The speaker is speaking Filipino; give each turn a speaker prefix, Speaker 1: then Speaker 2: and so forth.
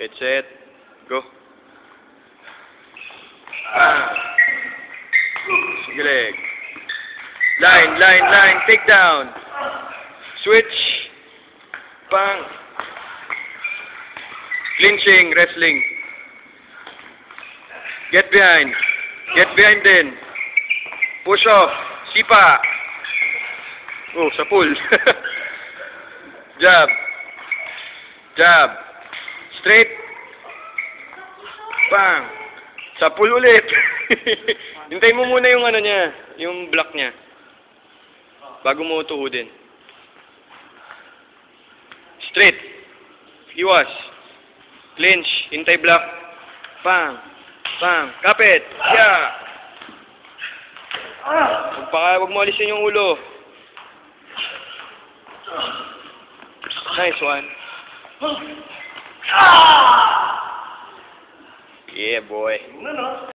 Speaker 1: Get set. Go. Sige leg. Line. Take down. Switch. Bang. Clinching, wrestling. Get behind. Get behind din. Push off. Sipa. Oh, sa pool. Jab. Jab. Straight. Bang. Sa pool ulit. Hintayin mo muna yung ano niya, yung block niya. Bago mo tuhudin. Straight. Iwas. Clinch. Hintay block. Bang. Bang. Kapit. Yeah. Huwag mo alisin yung ulo. Nice one. Yeah, boy.